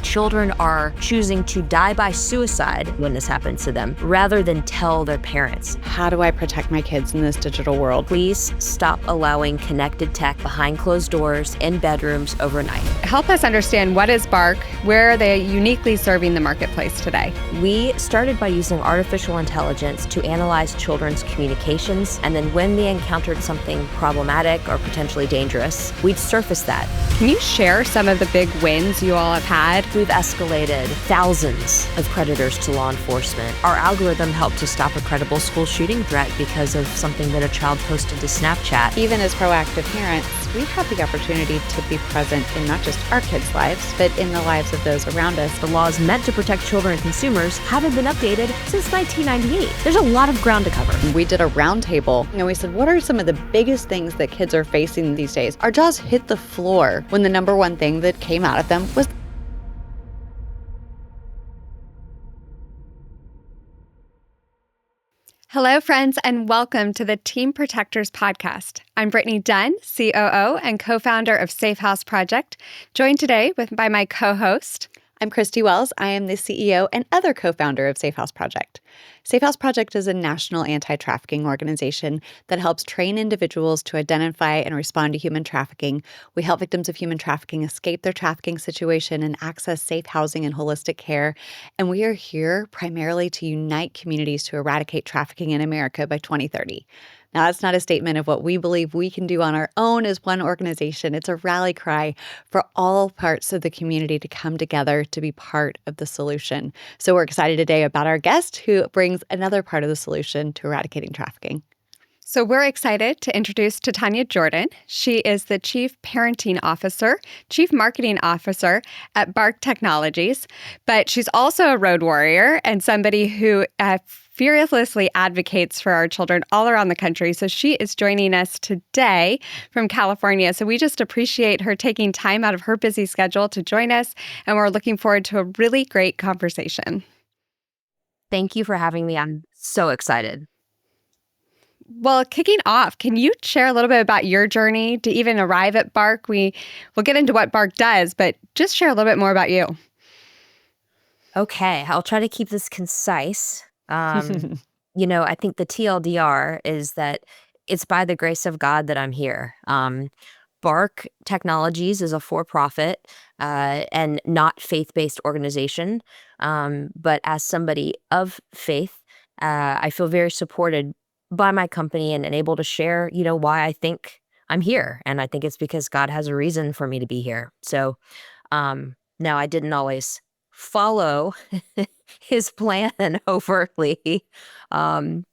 children are choosing to die by suicide when this happens to them, rather than tell their parents. How do I protect my kids in this digital world? Please stop allowing connected tech behind closed doors in bedrooms overnight. Help us understand what is Bark, where are they uniquely serving the marketplace today? We started by using artificial intelligence to analyze children's communications, and then when they encountered something problematic or potentially dangerous, we'd surface that. Can you share some of the big wins you all have had? We've escalated thousands of predators to law enforcement. Our algorithm helped to stop a credible school shooting threat because of something that a child posted to Snapchat. Even as proactive parents, we have the opportunity to be present in not just our kids' lives, but in the lives of those around us. The laws meant to protect children and consumers haven't been updated since 1998. There's a lot of ground to cover. We did a roundtable, and we said, what are some of the biggest things that kids are facing these days? Our jaws hit the floor when the number one thing that came out of them was Hello, friends, and welcome to the Team Protectors podcast. I'm Brittany Dunn, COO and co-founder of Safe House Project, joined today by my co-host. I'm Christy Wells. I am the CEO and other co-founder of Safe House Project. Safe House Project is a national anti-trafficking organization that helps train individuals to identify and respond to human trafficking. We help victims of human trafficking escape their trafficking situation and access safe housing and holistic care. And we are here primarily to unite communities to eradicate trafficking in America by 2030. Now, that's not a statement of what we believe we can do on our own as one organization. It's a rally cry for all parts of the community to come together to be part of the solution. So we're excited today about our guest who brings another part of the solution to eradicating trafficking. So we're excited to introduce Titania Jordan. She is the Chief Parenting Officer, Chief Marketing Officer at Bark Technologies, but she's also a road warrior and somebody who fearlessly advocates for our children all around the country. So she is joining us today from California. So we just appreciate her taking time out of her busy schedule to join us, and we're looking forward to a really great conversation. Thank you for having me. I'm so excited. Well, kicking off, can you share a little bit about your journey to even arrive at Bark? We'll get into what Bark does, but just share a little bit more about you. Okay, I'll try to keep this concise. I think the TLDR is that it's by the grace of God that I'm here. Bark Technologies is a for-profit and not faith-based organization. But as somebody of faith, I feel very supported by my company and able to share, why I think I'm here. And I think it's because God has a reason for me to be here. So now I didn't always follow his plan overtly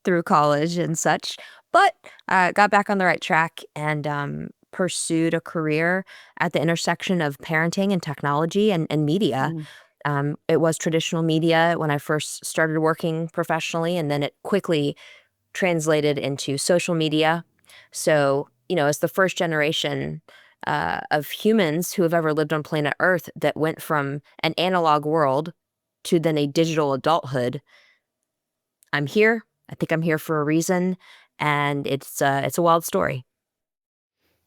through college and such, but got back on the right track and pursued a career at the intersection of parenting and technology and media. It was traditional media when I first started working professionally, and then it quickly translated into social media. So, as the first generation of humans who have ever lived on planet Earth that went from an analog world to then a digital adulthood, I'm here. I think I'm here for a reason, and it's a wild story.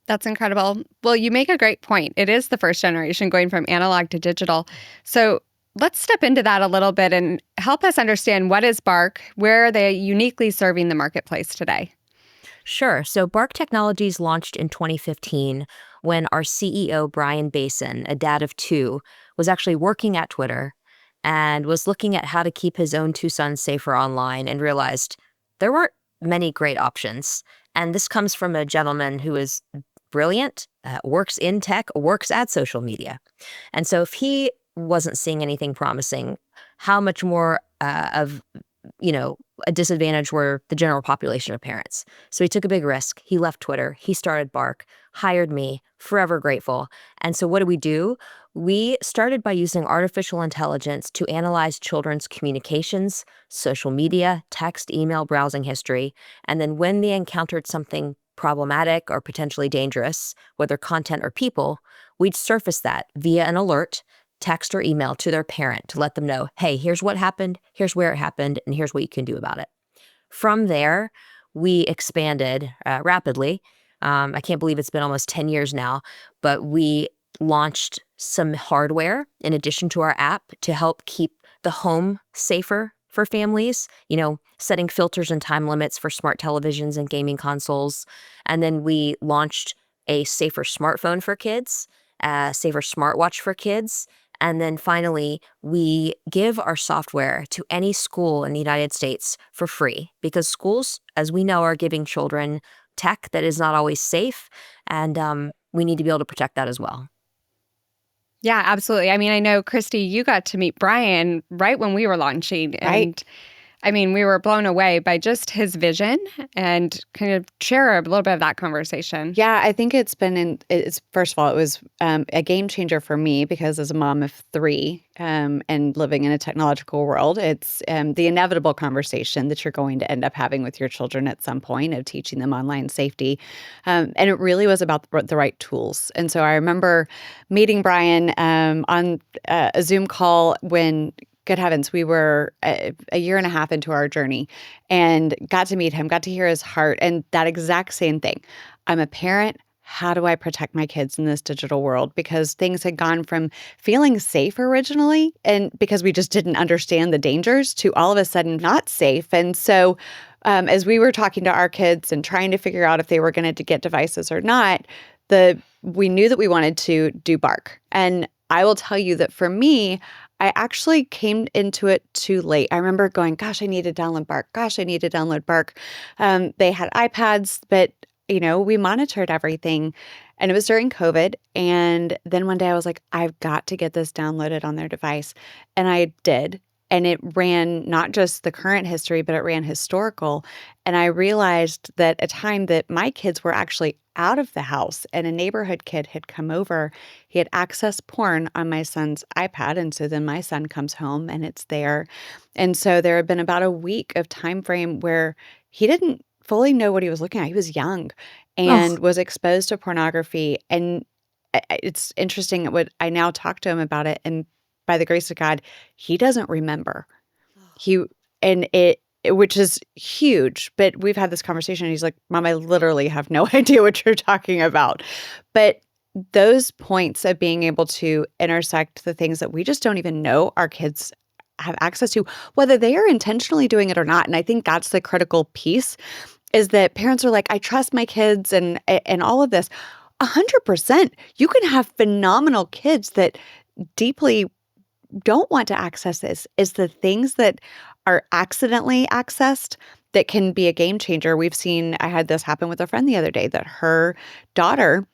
That's incredible. Well, you make a great point. It is the first generation going from analog to digital. So let's step into that a little bit and help us understand what is Bark, where are they uniquely serving the marketplace today? Sure. So Bark Technologies launched in 2015 when our CEO, Brian Basin, a dad of two, was actually working at Twitter and was looking at how to keep his own two sons safer online and realized there weren't many great options. And this comes from a gentleman who is brilliant, works in tech, works at social media. And so if he wasn't seeing anything promising, how much more of a disadvantage were the general population of parents. So he took a big risk. He left Twitter. He started Bark, hired me, forever grateful. And so what do? We started by using artificial intelligence to analyze children's communications, social media, text, email, browsing history. And then when they encountered something problematic or potentially dangerous, whether content or people, we'd surface that via an alert, text or email to their parent to let them know, hey, here's what happened, here's where it happened, and here's what you can do about it. From there, we expanded rapidly. I can't believe it's been almost 10 years now, but we launched some hardware in addition to our app to help keep the home safer for families, setting filters and time limits for smart televisions and gaming consoles. And then we launched a safer smartphone for kids, a safer smartwatch for kids. And then finally, we give our software to any school in the United States for free because schools, as we know, are giving children tech that is not always safe. And we need to be able to protect that as well. Yeah, absolutely. I mean, I know, Christy, you got to meet Brian right when we were launching. And I mean, we were blown away by just his vision and kind of share a little bit of that conversation. Yeah, I think it's first of all, it was a game changer for me because as a mom of three and living in a technological world, it's the inevitable conversation that you're going to end up having with your children at some point of teaching them online safety. And it really was about the right tools. And so I remember meeting Brian on a Zoom call when, good heavens, we were a year and a half into our journey and got to meet him, got to hear his heart, and that exact same thing. I'm a parent. How do I protect my kids in this digital world? Because things had gone from feeling safe originally, and because we just didn't understand the dangers, to all of a sudden not safe. And so as we were talking to our kids and trying to figure out if they were going to get devices or not, we knew that we wanted to do Bark. And I will tell you that for me, I actually came into it too late. I remember going, gosh, I need to download Bark. Gosh, I need to download Bark. They had iPads, but, we monitored everything. And it was during COVID. And then one day I was like, I've got to get this downloaded on their device. And I did. And it ran not just the current history, but it ran historical. And I realized that a time that my kids were actually out of the house and a neighborhood kid had come over, he had accessed porn on my son's iPad. And so then my son comes home and it's there. And so there had been about a week of time frame where he didn't fully know what he was looking at. He was young and was exposed to pornography. And it's interesting what I now talk to him about it. And by the grace of God, he doesn't remember. Which is huge. But we've had this conversation and he's like, Mom, I literally have no idea what you're talking about. But those points of being able to intersect the things that we just don't even know our kids have access to, whether they are intentionally doing it or not. And I think that's the critical piece, is that parents are like, I trust my kids and all of this. 100%. You can have phenomenal kids that deeply don't want to access this. Is the things that are accidentally accessed that can be a game changer. I had this happen with a friend the other day, that her daughter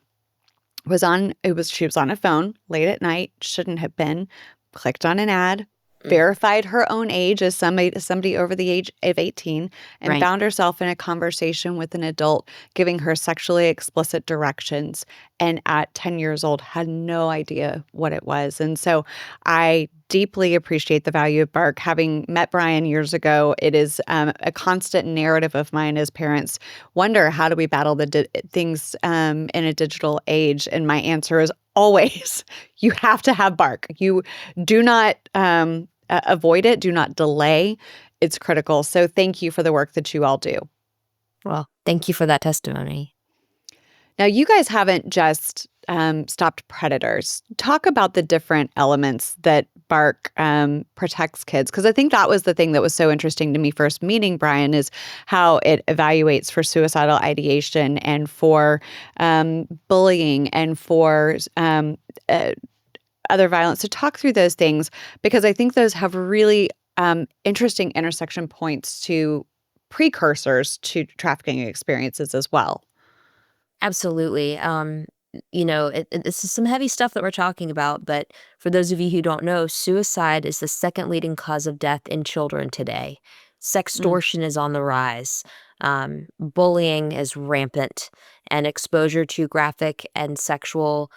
she was on a phone late at night, shouldn't have been, clicked on an ad, verified her own age as somebody over the age of 18, and found herself in a conversation with an adult giving her sexually explicit directions, and at 10 years old had no idea what it was. And so I deeply appreciate the value of Bark. Having met Brian years ago, it is a constant narrative of mine as parents wonder, how do we battle the things in a digital age? And my answer is always, you have to have Bark. You do not avoid it. Do not delay. It's critical. So thank you for the work that you all do. Well, thank you for that testimony. Now, you guys haven't just stopped predators. Talk about the different elements that Bark protects kids, because I think that was the thing that was so interesting to me first meeting Brian, is how it evaluates for suicidal ideation and for bullying and for other violence. So talk through those things, because I think those have really interesting intersection points to precursors to trafficking experiences as well. Absolutely. This is some heavy stuff that we're talking about, but for those of you who don't know, suicide is the second leading cause of death in children today. Sextortion is on the rise. Bullying is rampant, and exposure to graphic and sexual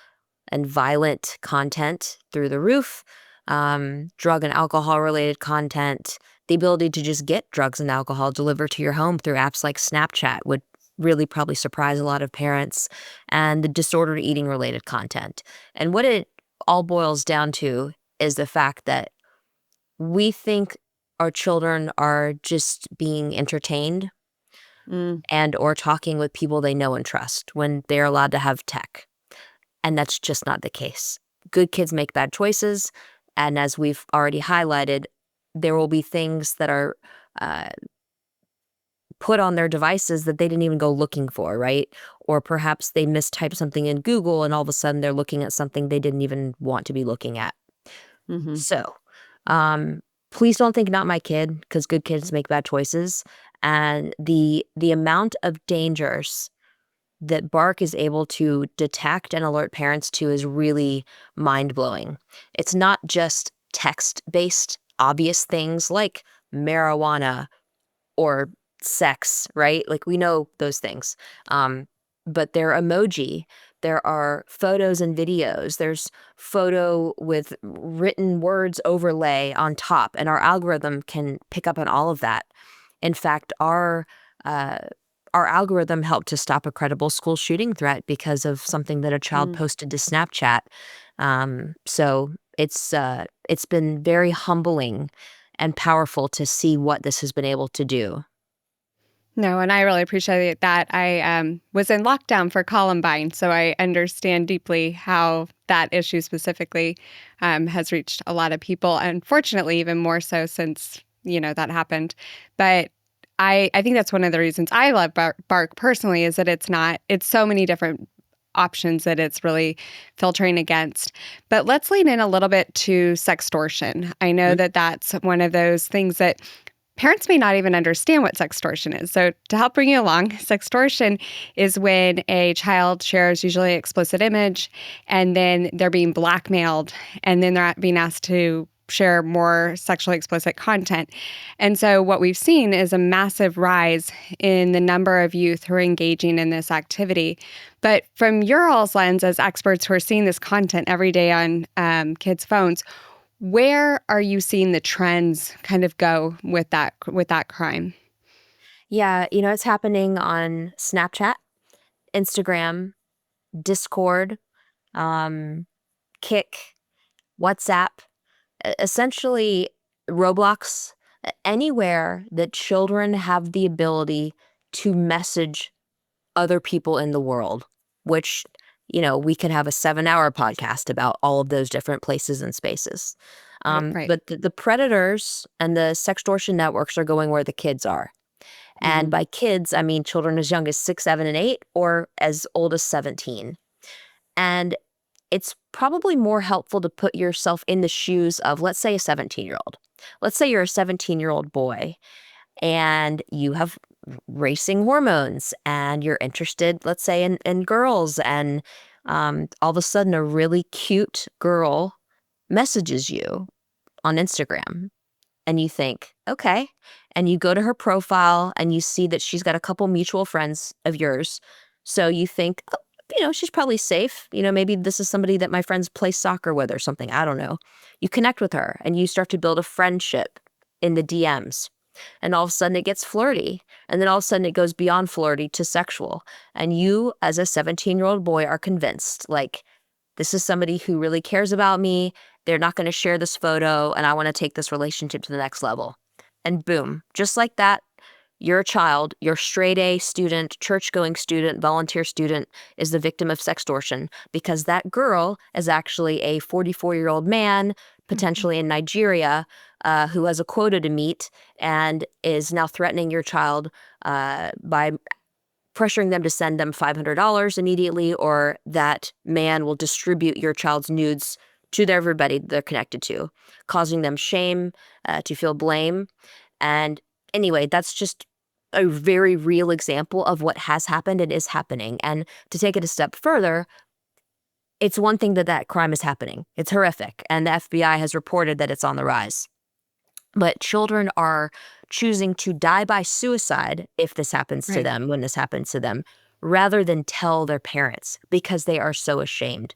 and violent content through the roof. Drug and alcohol related content, the ability to just get drugs and alcohol delivered to your home through apps like Snapchat would really probably surprise a lot of parents, and the disordered eating related content. And what it all boils down to is the fact that we think our children are just being entertained and or talking with people they know and trust when they're allowed to have tech. And that's just not the case. Good kids make bad choices. And as we've already highlighted, there will be things that are uh, put on their devices that they didn't even go looking for, right? Or perhaps they mistyped something in Google and all of a sudden they're looking at something they didn't even want to be looking at. Mm-hmm. So, please don't think not my kid, because good kids make bad choices. And the amount of dangers that Bark is able to detect and alert parents to is really mind-blowing. It's not just text-based obvious things like marijuana or sex, right? Like, we know those things. But there are emoji, there are photos and videos, there's photo with written words overlay on top, and our algorithm can pick up on all of that. In fact, uh, our algorithm helped to stop a credible school shooting threat because of something that a child posted to Snapchat. So it's been very humbling and powerful to see what this has been able to do. No, and I really appreciate that. I was in lockdown for Columbine, so I understand deeply how that issue specifically has reached a lot of people. Unfortunately, even more so since that happened. But I think that's one of the reasons I love Bark personally is that it's so many different options that it's really filtering against. But let's lean in a little bit to sextortion. I know that that's one of those things that parents may not even understand what sextortion is. So, to help bring you along, sextortion is when a child shares usually an explicit image and then they're being blackmailed and then they're being asked to share more sexually explicit content. And so, what we've seen is a massive rise in the number of youth who are engaging in this activity. But from your all's lens, as experts who are seeing this content every day on kids' phones, where are you seeing the trends kind of go with that crime? Yeah, it's happening on Snapchat, Instagram, Discord, um, Kick, WhatsApp, essentially Roblox, anywhere that children have the ability to message other people in the world, which, we could have a 7-hour podcast about all of those different places and spaces. Right. But the predators and the sextortion networks are going where the kids are. And Mm-hmm. by kids, I mean children as young as 6, 7, and 8, or as old as 17. And it's probably more helpful to put yourself in the shoes of, let's say, a 17-year-old. Let's say you're a 17-year-old boy and you have racing hormones and you're interested, let's say, in girls. And all of a sudden, a really cute girl messages you on Instagram and you think, okay. And you go to her profile and you see that she's got a couple mutual friends of yours. So you think, oh, she's probably safe. Maybe this is somebody that my friends play soccer with or something. I don't know. You connect with her and you start to build a friendship in the DMs. And all of a sudden it gets flirty. And then all of a sudden it goes beyond flirty to sexual. And you, as a 17-year-old boy, are convinced, like, this is somebody who really cares about me. They're not going to share this photo, and I want to take this relationship to the next level. And boom, just like that, your child, your straight A student, church-going student, volunteer student is the victim of sextortion because that girl is actually a 44-year-old man, potentially in Nigeria, who has a quota to meet and is now threatening your child by pressuring them to send them $500 immediately, or that man will distribute your child's nudes to everybody they're connected to, causing them shame, to feel blame. And anyway, that's just a very real example of what has happened and is happening. And to take it a step further, it's one thing that crime is happening. It's horrific. And the FBI has reported that it's on the rise. But children are choosing to die by suicide if this happens to Right. them, when this happens to them, rather than tell their parents because they are so ashamed.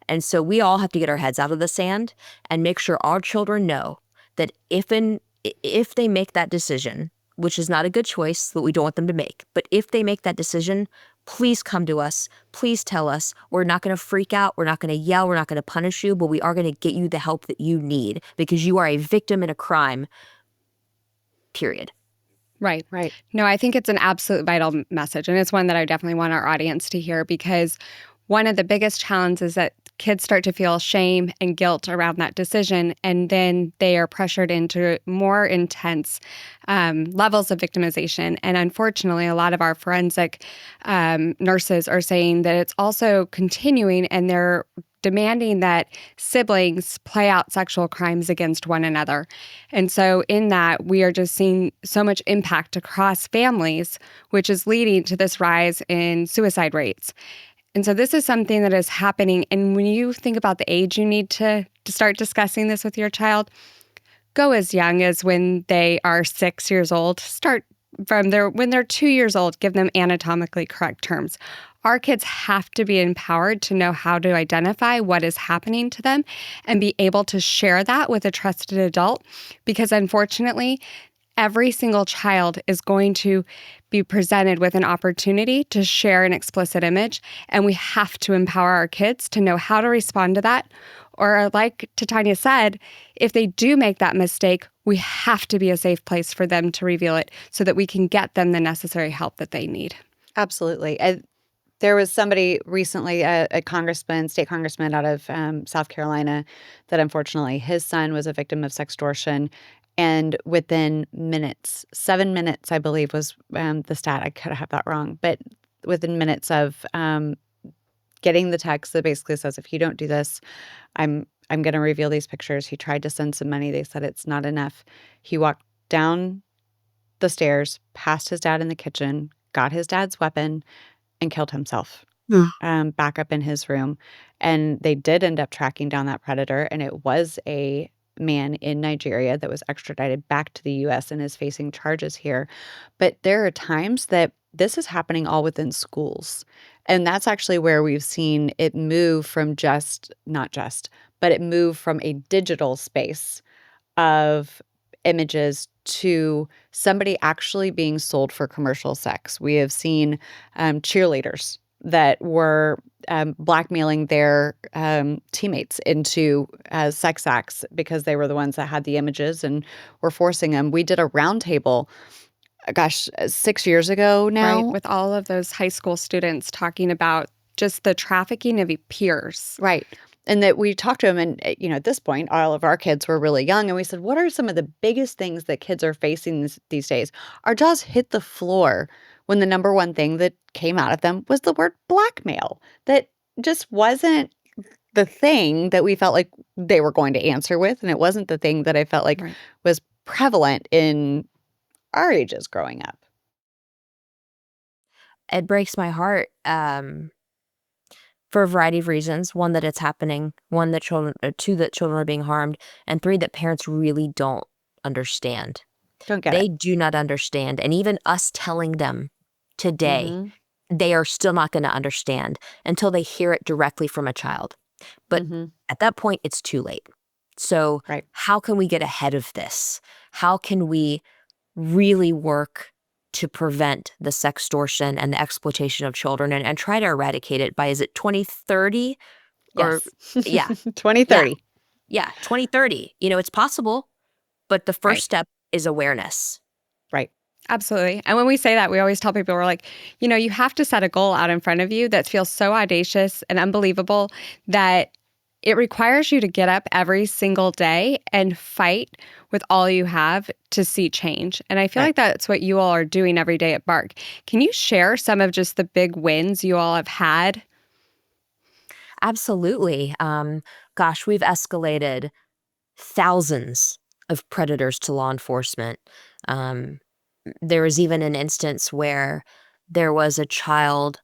And so we all have to get our heads out of the sand and make sure our children know that if they make that decision, which is not a good choice that we don't want them to make, but if they make that decision, please come to us. Please tell us. We're not going to freak out. We're not going to yell. We're not going to punish you, but we are going to get you the help that you need because you are a victim in a crime, period. Right. Right. No, I think it's an absolute vital message. And it's one that I definitely want our audience to hear because one of the biggest challenges is that kids start to feel shame and guilt around that decision, and then they are pressured into more intense levels of victimization. And unfortunately, a lot of our forensic nurses are saying that it's also continuing, and they're demanding that siblings play out sexual crimes against one another. And so in that, we are just seeing so much impact across families, which is leading to this rise in suicide rates. And so this is something that is happening. And when you think about the age you need to start discussing this with your child, go as young as when they are 6 years old. Start from when they're 2 years old, give them anatomically correct terms. Our kids have to be empowered to know how to identify what is happening to them and be able to share that with a trusted adult, because unfortunately, every single child is going to be presented with an opportunity to share an explicit image, and we have to empower our kids to know how to respond to that. Or like Titania said, if they do make that mistake, we have to be a safe place for them to reveal it so that we can get them the necessary help that they need. Absolutely. There was somebody recently, a state congressman out of South Carolina, that unfortunately his son was a victim of sextortion. And within minutes, 7 minutes, I believe was the stat. I could have that wrong. But within minutes of getting the text that basically says, if you don't do this, I'm going to reveal these pictures. He tried to send some money. They said it's not enough. He walked down the stairs, past his dad in the kitchen, got his dad's weapon, and killed himself back up in his room. And they did end up tracking down that predator, and it was a man in Nigeria that was extradited back to the U.S. and is facing charges here. But there are times that this is happening all within schools. And that's actually where we've seen it move from but it moved from a digital space of images to somebody actually being sold for commercial sex. We have seen cheerleaders that were blackmailing their teammates into sex acts because they were the ones that had the images and were forcing them. We did a roundtable, 6 years ago now. Right, with all of those high school students talking about just the trafficking of peers. Right. And that we talked to them, and at this point, all of our kids were really young, and we said, what are some of the biggest things that kids are facing these days? Our jaws hit the floor when the number one thing that came out of them was the word blackmail. That just wasn't the thing that we felt like they were going to answer with, and it wasn't the thing that I felt like was prevalent in our ages growing up. It breaks my heart. For a variety of reasons. One, that it's happening. Two, that children are being harmed. And three, that parents really don't understand. Don't get They it. do not understand. And even us telling them today, Mm-hmm. they are still not going to understand until they hear it directly from a child. But at that point, it's too late. So Right. how can we get ahead of this? How can we really work to prevent the sextortion and the exploitation of children and try to eradicate it by, is it 2030? Yes. Yeah. 2030. Yeah, 2030. It's possible, but the first Right. step is awareness. Right. Absolutely. And when we say that, we always tell people, we're like, you have to set a goal out in front of you that feels so audacious and unbelievable that it requires you to get up every single day and fight with all you have to see change. And I feel like that's what you all are doing every day at Bark. Can you share some of just the big wins you all have had? Absolutely. We've escalated thousands of predators to law enforcement. There was even an instance where there was a child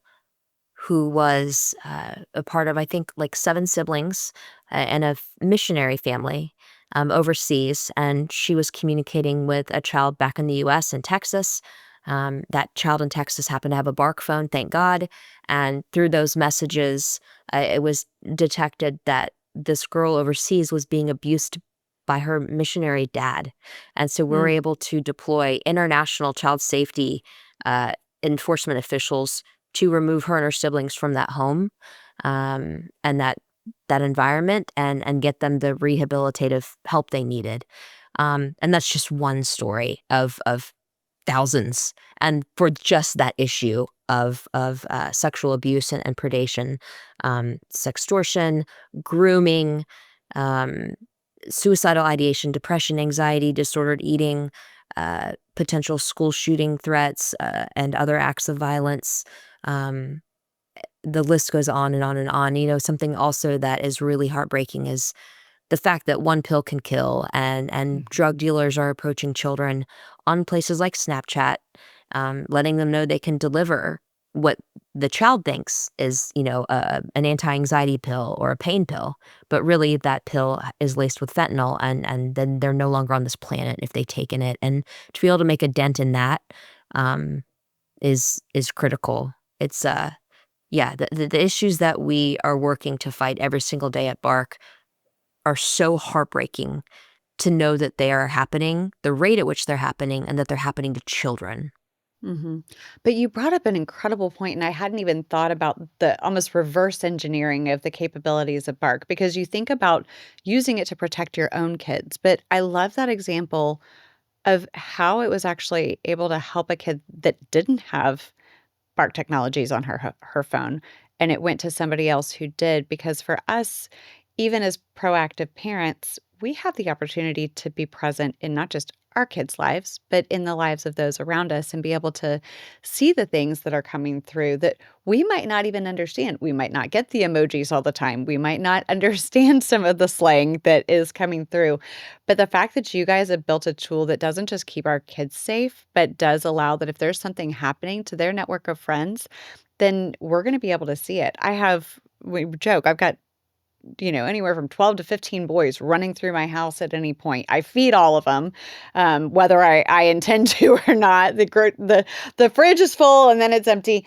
who was a part of, I think, like 7 siblings and a missionary family overseas, and she was communicating with a child back in the U.S. in Texas. That child in Texas happened to have a Bark phone, thank God, and through those messages, it was detected that this girl overseas was being abused by her missionary dad. And so we were able to deploy international child safety enforcement officials to remove her and her siblings from that home and that environment and get them the rehabilitative help they needed. And that's just one story of thousands. And for just that issue, of sexual abuse and predation, sextortion, grooming, um, suicidal ideation, depression, anxiety, disordered eating, potential school shooting threats, and other acts of violence. Um, the list goes on and on and on. Something also that is really heartbreaking is the fact that one pill can kill, and drug dealers are approaching children on places like Snapchat, letting them know they can deliver what the child thinks is, an anti-anxiety pill or a pain pill, but really that pill is laced with fentanyl, and then they're no longer on this planet if they've taken it. And to be able to make a dent in that, um, is critical. It's yeah, the issues that we are working to fight every single day at Bark are so heartbreaking to know that they are happening, the rate at which they're happening, and that they're happening to children. Hmm. But you brought up an incredible point, and I hadn't even thought about the almost reverse engineering of the capabilities of Bark, because you think about using it to protect your own kids. But I love that example of how it was actually able to help a kid that didn't have Bark technologies on her phone, and it went to somebody else who did. Because for us, even as proactive parents, we have the opportunity to be present in not just our kids' lives, but in the lives of those around us, and be able to see the things that are coming through that we might not even understand. We might not get the emojis all the time. We might not understand some of the slang that is coming through. But the fact that you guys have built a tool that doesn't just keep our kids safe, but does allow that if there's something happening to their network of friends, then we're going to be able to see it. We joke, I've got anywhere from 12 to 15 boys running through my house at any point. I feed all of them, whether I intend to or not. The fridge is full and then it's empty.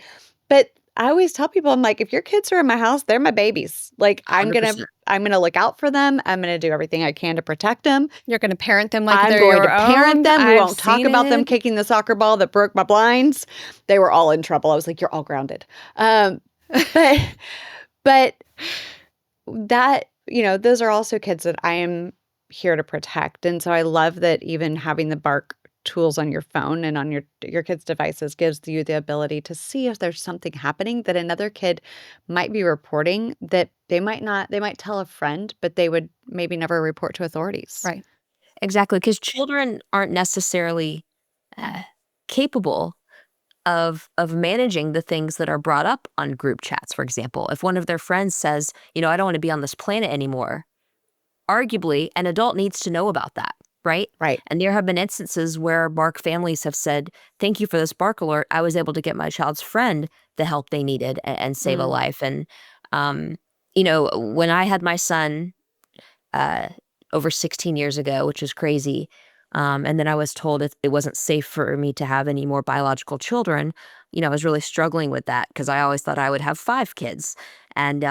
But I always tell people, I'm like, if your kids are in my house, they're my babies. Like, I'm gonna 100%. I'm gonna look out for them. I'm gonna do everything I can to protect them. You're going to parent them like I'm they're going to your parent own. them. We I've won't talk seen about them it. kicking the soccer ball that broke my blinds. They were all in trouble. I was like, you're all grounded. But but those are also kids that I am here to protect. And so I love that even having the Bark tools on your phone and on your kids' devices gives you the ability to see if there's something happening that another kid might be reporting that they might tell a friend, but they would maybe never report to authorities. Right. Exactly, because children aren't necessarily uh, capable of managing the things that are brought up on group chats. For example, if one of their friends says, I don't want to be on this planet anymore, arguably an adult needs to know about that, right? Right. And there have been instances where Bark families have said, "Thank you for this Bark alert. I was able to get my child's friend the help they needed and save a Mm. life." And um, when I had my son uh, over 16 years ago, which is crazy. And then I was told it wasn't safe for me to have any more biological children. I was really struggling with that because I always thought I would have 5 kids. And,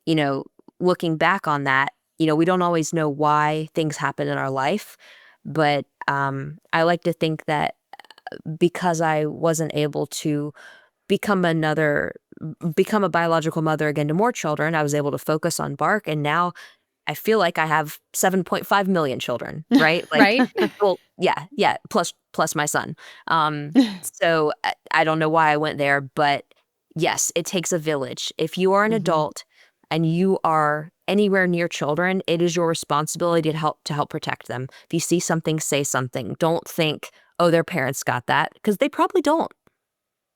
you know, looking back on that, we don't always know why things happen in our life. But I like to think that because I wasn't able to become become a biological mother again to more children, I was able to focus on Bark. And now I feel like I have 7.5 million children, right? Like, Right? well, yeah, plus my son. So I don't know why I went there, but yes, it takes a village. If you are an Mhm. adult and you are anywhere near children, it is your responsibility to help protect them. If you see something, say something. Don't think, oh, their parents got that, because they probably don't.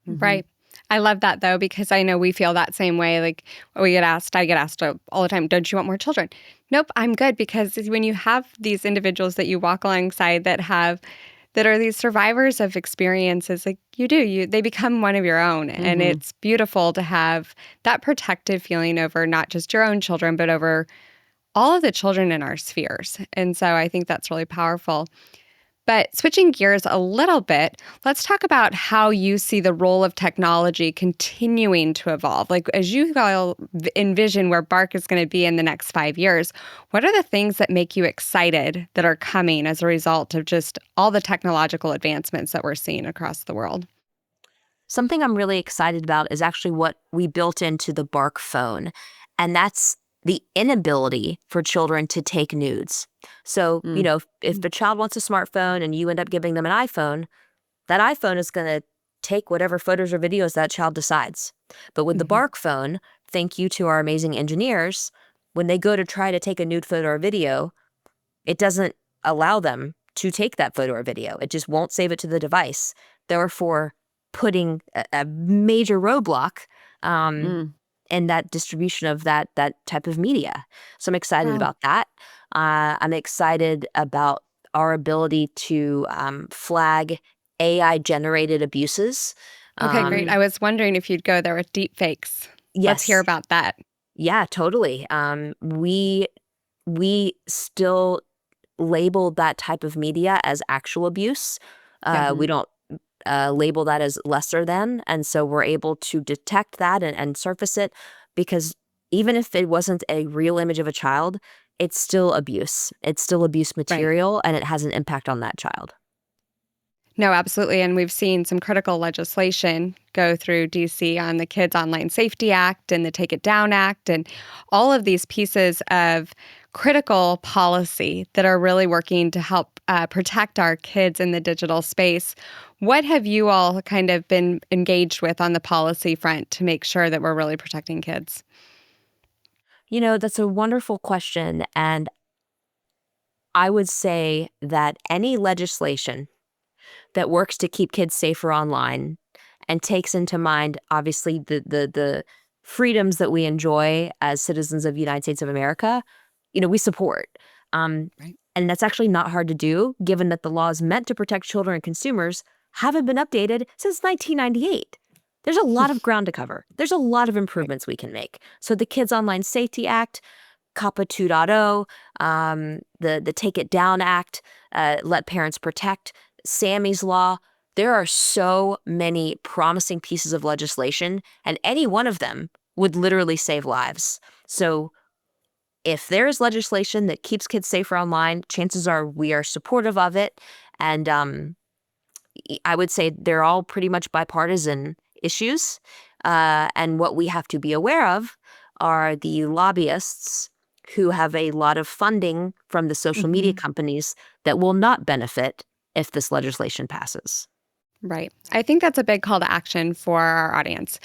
Mhm. Right. I love that though, because I know we feel that same way. Like I get asked all the time, don't you want more children? Nope, I'm good. Because when you have these individuals that you walk alongside that are these survivors of experiences, like they become one of your own. And Mhm. it's beautiful to have that protective feeling over not just your own children, but over all of the children in our spheres. And so I think that's really powerful. But switching gears a little bit, let's talk about how you see the role of technology continuing to evolve. Like, as you all envision where Bark is going to be in the next 5 years, what are the things that make you excited that are coming as a result of just all the technological advancements that we're seeing across the world? Something I'm really excited about is actually what we built into the Bark phone, and that's the inability for children to take nudes. So, Mm. if a child wants a smartphone and you end up giving them an iPhone, that iPhone is going to take whatever photos or videos that child decides. But with the Mhm. Bark phone, thank you to our amazing engineers, when they go to try to take a nude photo or video, it doesn't allow them to take that photo or video. It just won't save it to the device, therefore putting a major roadblock um, Mm. in that distribution of that type of media. So I'm excited Wow. about that. I'm excited about our ability to flag AI-generated abuses. Okay, great. Mm. I was wondering if you'd go there with deep fakes. Let's hear Yes, about that. yeah, totally. We still label that type of media as actual abuse. Yeah. We Mhm. don't label that as lesser than. And so we're able to detect that and surface it, because even if it wasn't a real image of a child, it's still abuse. It's still abuse Right. material, and it has an impact on that child. No, absolutely. And we've seen some critical legislation go through DC on the Kids Online Safety Act and the Take It Down Act, and all of these pieces of critical policy that are really working to help protect our kids in the digital space. What have you all kind of been engaged with on the policy front to make sure that we're really protecting kids? That's a wonderful question. And I would say that any legislation that works to keep kids safer online and takes into mind, obviously, the freedoms that we enjoy as citizens of the United States of America, we support. Um, Right. and that's actually not hard to do, given that the laws meant to protect children and consumers haven't been updated since 1998. There's a lot of ground to cover. There's a lot of Right. improvements we can make. So the Kids Online Safety Act, COPPA 2.0, the Take It Down Act, Let Parents Protect, Sammy's Law. There are so many promising pieces of legislation, and any one of them would literally save lives. So if there is legislation that keeps kids safer online, chances are we are supportive of it. And I would say they're all pretty much bipartisan issues. And what we have to be aware of are the lobbyists who have a lot of funding from the social media Mhm. companies that will not benefit if this legislation passes. Right. I think that's a big call to action for our audience.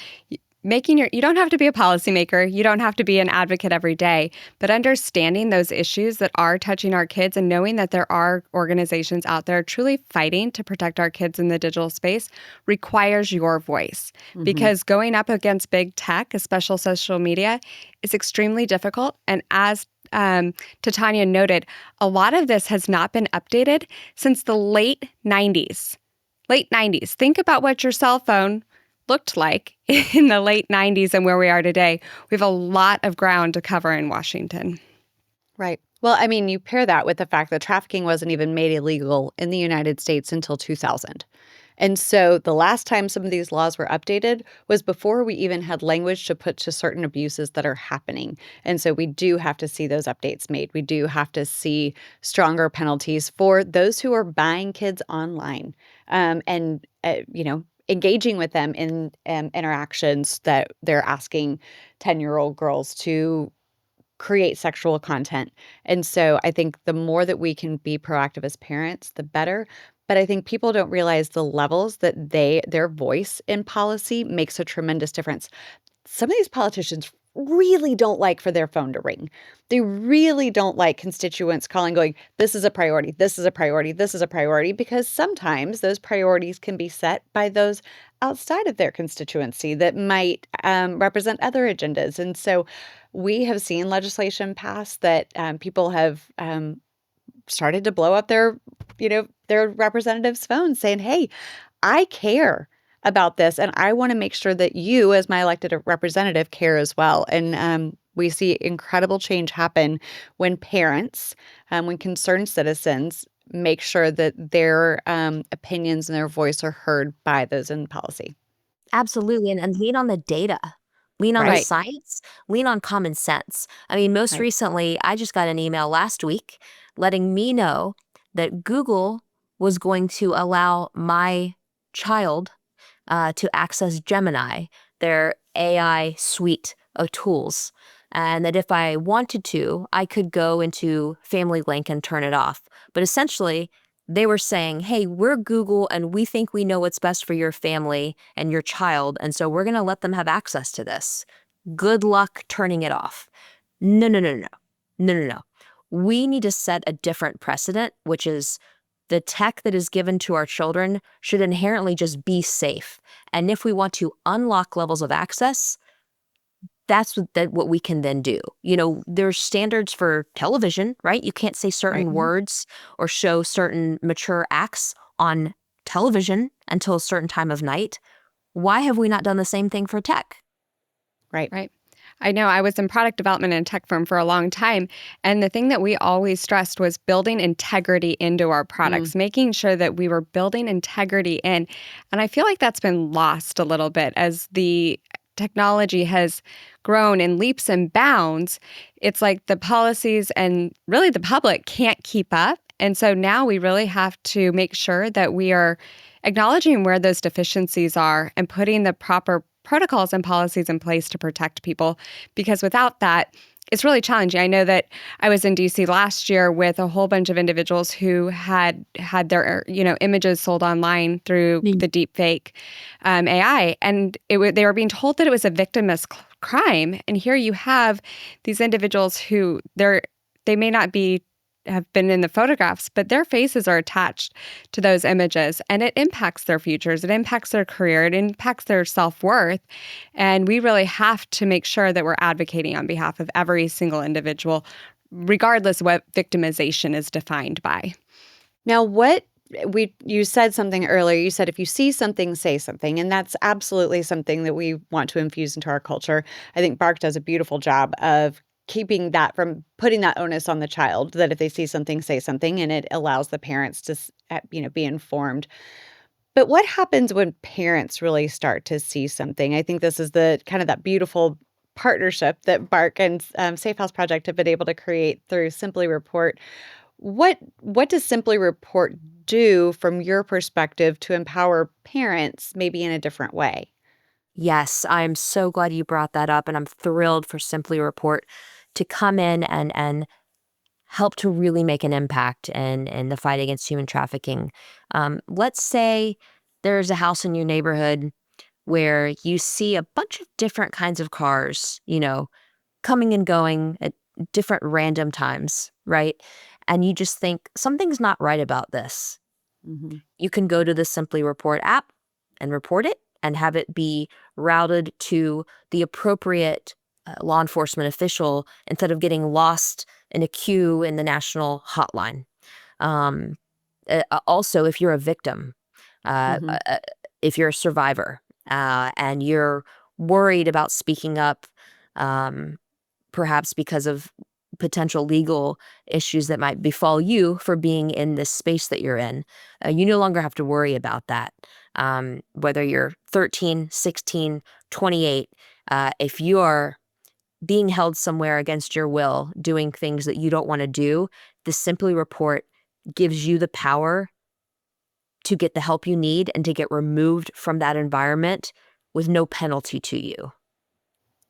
Making you don't have to be a policymaker, you don't have to be an advocate every day, but understanding those issues that are touching our kids and knowing that there are organizations out there truly fighting to protect our kids in the digital space requires your voice. Mhm. Because going up against big tech, especially social media, is extremely difficult. And as Titania noted, a lot of this has not been updated since the late 90s. Late 90s. Think about what your cell phone looked like in the late 90s and where we are today. We have a lot of ground to cover in Washington. Right. Well, I mean, you pair that with the fact that trafficking wasn't even made illegal in the United States until 2000. And so the last time some of these laws were updated was before we even had language to put to certain abuses that are happening. And so we do have to see those updates made. We do have to see stronger penalties for those who are buying kids online, and engaging with them in interactions that they're asking 10-year-old girls to create sexual content. And so I think the more that we can be proactive as parents, the better. But I think people don't realize the levels that their voice in policy makes a tremendous difference. Some of these politicians really don't like for their phone to ring. They really don't like constituents calling, going, this is a priority, this is a priority, this is a priority, because sometimes those priorities can be set by those outside of their constituency that might represent other agendas. And so we have seen legislation pass that people have started to blow up their representatives' phones saying, hey, I care about this, and I want to make sure that you, as my elected representative, care as well. And we see incredible change happen when parents, when concerned citizens make sure that their opinions and their voice are heard by those in policy. Absolutely, and lean on the data. Lean on the Right. Right. science, lean on common sense. I mean, most Right. recently, I just got an email last week letting me know that Google was going to allow my child to access Gemini, their AI suite of tools. And that if I wanted to, I could go into Family Link and turn it off. But essentially, They were saying, hey, we're Google and we think we know what's best for your family and your child. And so we're going to let them have access to this. Good luck turning it off. No, no, no, no, no, no, no. We need to set a different precedent, which is the tech that is given to our children should inherently just be safe. And if we want to unlock levels of access, that's what we can then do. There's standards for television, right? You can't say Right. certain words or show certain mature acts on television until a certain time of night. Why have we not done the same thing for tech? Right. Right. I know I was in product development in a tech firm for a long time. And the thing that we always stressed was building integrity into our products, making sure that we were building integrity in. And I feel like that's been lost a little bit as the technology has grown in leaps and bounds. It's like the policies and really the public can't keep up. And so now we really have to make sure that we are acknowledging where those deficiencies are and putting the proper protocols and policies in place to protect people, because without that, it's really challenging. I know that I was in DC last year with a whole bunch of individuals who had their images sold online through the deep fake AI, and they were being told that it was a victimless crime. And here you have these individuals who they may not have been in the photographs, but their faces are attached to those images, and it impacts their futures. It impacts their career. It impacts their self-worth. And we really have to make sure that we're advocating on behalf of every single individual, regardless of what victimization is defined by. Now, you said something earlier. You said if you see something, say something. And that's absolutely something that we want to infuse into our culture. I think Bark does a beautiful job of keeping that from putting that onus on the child, that if they see something, say something, and it allows the parents to, be informed. But what happens when parents really start to see something? I think this is the kind of that beautiful partnership that Bark and Safe House Project have been able to create through Simply Report. What does Simply Report do from your perspective to empower parents maybe in a different way? Yes, I'm so glad you brought that up, and I'm thrilled for Simply Report to come in and help to really make an impact in the fight against human trafficking. Let's say there's a house in your neighborhood where you see a bunch of different kinds of cars, coming and going at different random times, right? And you just think something's not right about this. Mhm. You can go to the Simply Report app and report it and have it be routed to the appropriate law enforcement official instead of getting lost in a queue in the national hotline. Um, Also, if you're a victim, Mhm. if you're a survivor, and you're worried about speaking up, um, perhaps because of potential legal issues that might befall you for being in this space that you're in. You no longer have to worry about that. Whether you're 13, 16, 28, if you are being held somewhere against your will, doing things that you don't want to do, the Simply Report gives you the power to get the help you need and to get removed from that environment with no penalty to you.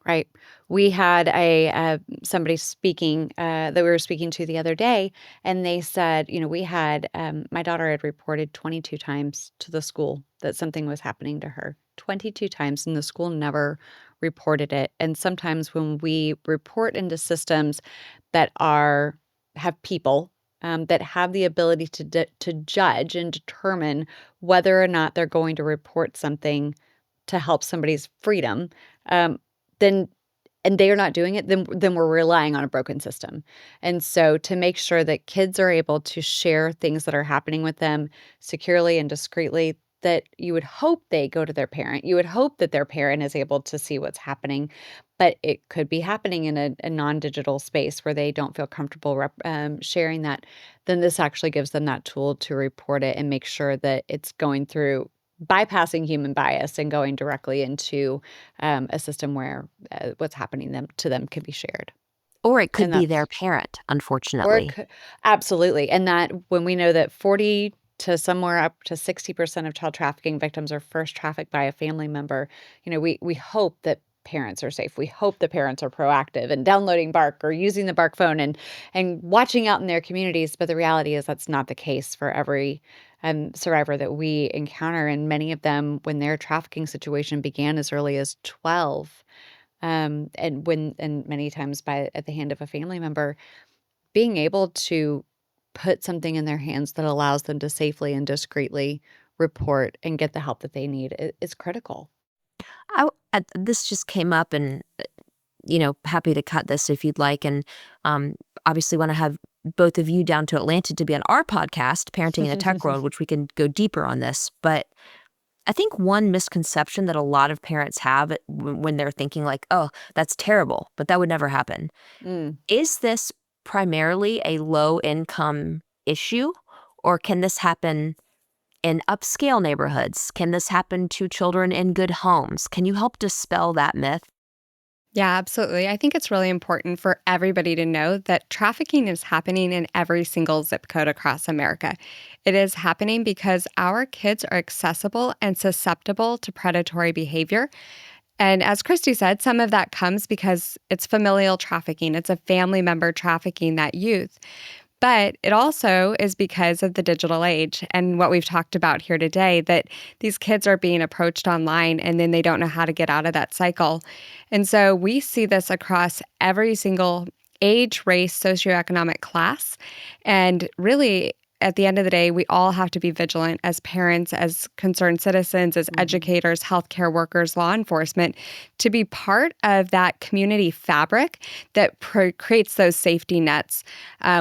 Right. We had somebody speaking that we were speaking to the other day, and they said, we had my daughter had reported 22 times to the school that something was happening to her. 22 times, and the school never reported it. And sometimes when we report into systems that have people that have the ability to judge and determine whether or not they're going to report something to help somebody's freedom, um, then and they are not doing it, then we're relying on a broken system. And so to make sure that kids are able to share things that are happening with them securely and discreetly, that you would hope they go to their parent. You would hope that their parent is able to see what's happening, but it could be happening in a non-digital space where they don't feel comfortable sharing that. Then this actually gives them that tool to report it and make sure that it's going through bypassing human bias and going directly into a system where what's happening to them can be shared. Or it could And be their that's parent, or it unfortunately. could, absolutely. And that when we know that 40 to somewhere up to 60% of child trafficking victims are first trafficked by a family member, we hope that parents are safe. We hope the parents are proactive and downloading Bark or using the Bark phone and watching out in their communities. But the reality is that's not the case for every survivor that we encounter. And many of them, when their trafficking situation began as early as 12, and many times at the hand of a family member, being able to put something in their hands that allows them to safely and discreetly report and get the help that they need is critical. This just came up, and happy to cut this if you'd like. And obviously want to have both of you down to Atlanta to be on our podcast, Parenting in the Tech World, which we can go deeper on this. But I think one misconception that a lot of parents have when they're thinking like, oh, that's terrible, but that would never happen. Is this primarily a low income issue, or can this happen in upscale neighborhoods? Can this happen to children in good homes? Can you help dispel that myth? Yeah, absolutely. I think it's really important for everybody to know that trafficking is happening in every single zip code across America. It is happening because our kids are accessible and susceptible to predatory behavior. And as Christy said, some of that comes because it's familial trafficking. It's a family member trafficking that youth. But it also is because of the digital age and what we've talked about here today, that these kids are being approached online and then they don't know how to get out of that cycle. And so we see this across every single age, race, socioeconomic class. And really, at the end of the day, we all have to be vigilant as parents, as concerned citizens, as educators, healthcare workers, law enforcement, to be part of that community fabric that creates those safety nets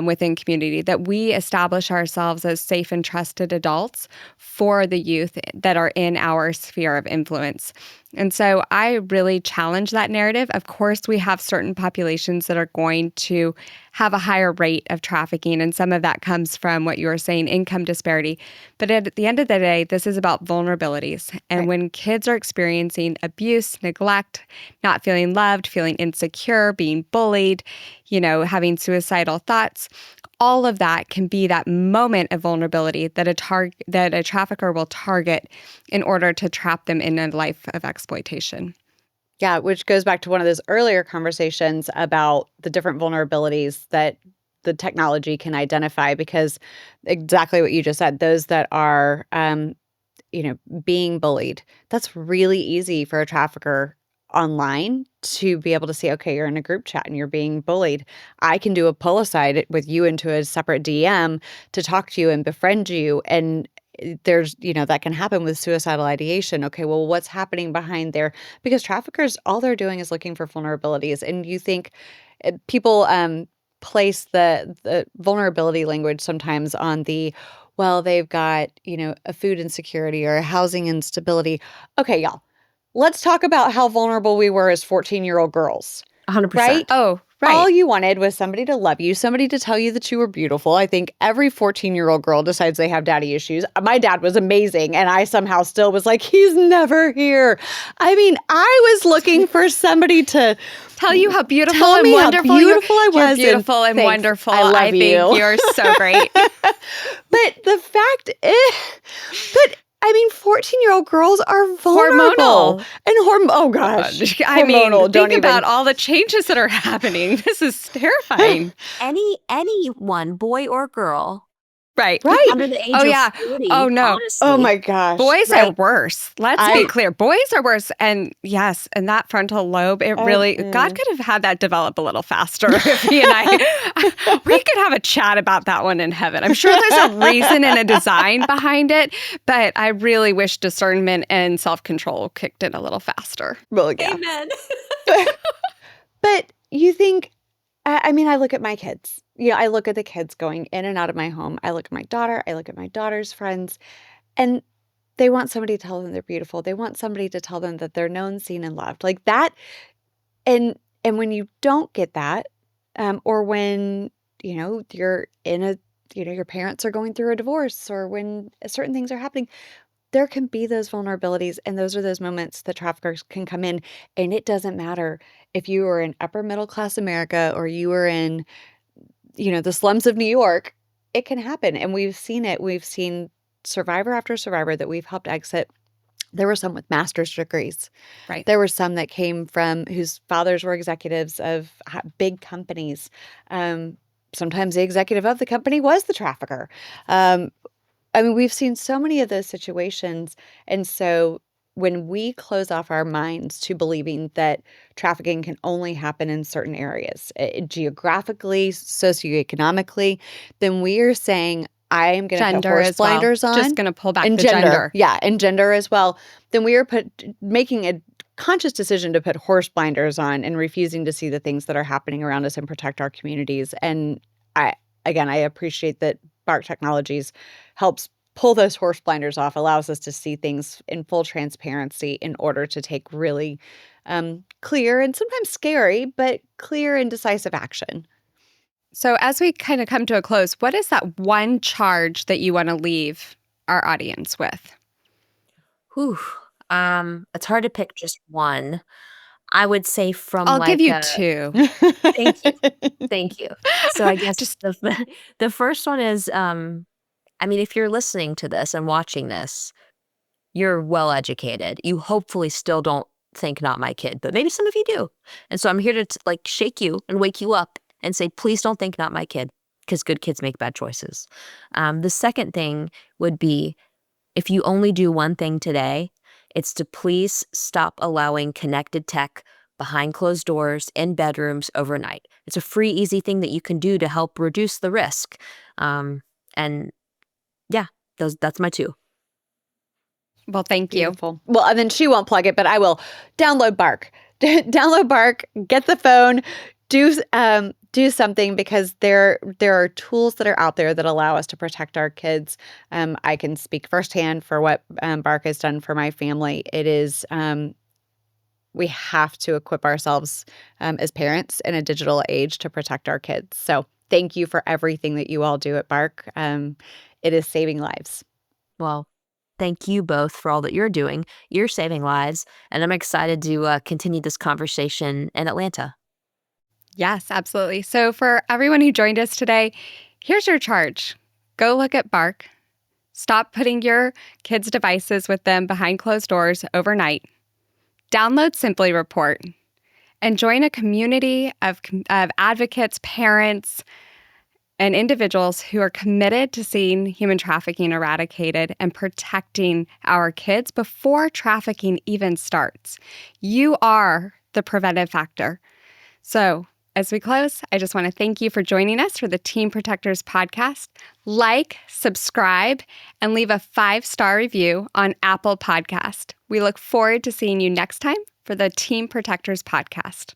within community, that we establish ourselves as safe and trusted adults for the youth that are in our sphere of influence. And so I really challenge that narrative. Of course, we have certain populations that are going to have a higher rate of trafficking, and some of that comes from what you were saying, income disparity. But at the end of the day, this is about vulnerabilities. And Right. when kids are experiencing abuse, neglect, not feeling loved, feeling insecure, being bullied, having suicidal thoughts, all of that can be that moment of vulnerability that a trafficker will target in order to trap them in a life of exploitation. Yeah, which goes back to one of those earlier conversations about the different vulnerabilities that the technology can identify, because exactly what you just said, those that are, being bullied, that's really easy for a trafficker online to be able to see, okay, you're in a group chat and you're being bullied. I can do a pull aside with you into a separate DM to talk to you and befriend you. And that can happen with suicidal ideation. Okay, well, what's happening behind there? Because traffickers, all they're doing is looking for vulnerabilities. And you think people place the vulnerability language sometimes on well, they've got, a food insecurity or a housing instability. Okay, y'all, let's talk about how vulnerable we were as 14-year-old girls, 100%. right? Oh, All right. you wanted was somebody to love you, somebody to tell you that you were beautiful. I think every 14-year-old girl decides they have daddy issues. My dad was amazing, and I somehow still was like, he's never here. I mean, I was looking for somebody to Tell you how beautiful tell and me how wonderful beautiful I was. You're beautiful and thanks. wonderful. I love you. think you're so great. But the fact is, but I mean, 14-year-old girls are vulnerable. Hormonal. And oh gosh. I mean, Hormonal, don't think about even. all the changes that are happening. This is terrifying. Anyone, boy or girl, Right. Right. under the age Oh, of yeah. 40, Oh, no. honestly. Oh my gosh. Boys are Right. worse. Let's be clear. Boys are worse. And yes, and that frontal lobe, it really, God could have had that develop a little faster if he and we could have a chat about that one in heaven. I'm sure there's a reason and a design behind it, but I really wish discernment and self-control kicked in a little faster. Well, yeah. Amen. But you think, I mean, I look at my kids. I look at the kids going in and out of my home. I look at my daughter. I look at my daughter's friends. And they want somebody to tell them they're beautiful. They want somebody to tell them that they're known, seen, and loved. Like that. And when you don't get that, or when, you're in your parents are going through a divorce, or when certain things are happening, there can be those vulnerabilities. And those are those moments that traffickers can come in. And it doesn't matter if you are in upper middle class America or you are in, the slums of New York, it can happen. And we've seen it. We've seen survivor after survivor that we've helped exit There were some with master's degrees. Right. There were some that came from whose fathers were executives of big companies. Sometimes the executive of the company was the trafficker. I mean, we've seen so many of those situations. And so when we close off our minds to believing that trafficking can only happen in certain areas, geographically, socioeconomically, then we are saying, I am going to put Gender horse as well. blinders on. Just going to pull back And the gender. gender. Yeah, and gender as well. Then we are making a conscious decision to put horse blinders on and refusing to see the things that are happening around us and protect our communities. And I appreciate that Bark Technologies helps pull those horse blinders off, allows us to see things in full transparency in order to take really clear and sometimes scary, but clear and decisive action. So as we kind of come to a close, what is that one charge that you want to leave our audience with? Whew. It's hard to pick just one. I would say from I'll give like you a two. thank you. Thank you. So I guess Just the first one is, I mean, if you're listening to this and watching this, you're well educated. You hopefully still don't think not my kid, but maybe some of you do. And so I'm here to like shake you and wake you up and say, please don't think not my kid, because good kids make bad choices. The second thing would be, if you only do one thing today, it's to please stop allowing connected tech behind closed doors in bedrooms overnight. It's a free, easy thing that you can do to help reduce the risk. And yeah, that's my two. well, thank you. Beautiful. Well, and then she won't plug it, but I will. Download Bark. Download Bark. Get the phone. Do something, because there are tools that are out there that allow us to protect our kids. I can speak firsthand for what Bark has done for my family. It is we have to equip ourselves as parents in a digital age to protect our kids. So thank you for everything that you all do at Bark. It is saving lives. Well, thank you both for all that you're doing. You're saving lives, and I'm excited to continue this conversation in Atlanta. Yes, absolutely. So for everyone who joined us today, here's your charge. Go look at Bark. Stop putting your kids' devices with them behind closed doors overnight. Download Simply Report and join a community of advocates, parents, and individuals who are committed to seeing human trafficking eradicated and protecting our kids before trafficking even starts. You are the preventive factor. So, as we close, I just want to thank you for joining us for the Teen Protectors podcast. Like, subscribe, and leave a 5-star review on Apple Podcast. We look forward to seeing you next time for the Teen Protectors podcast.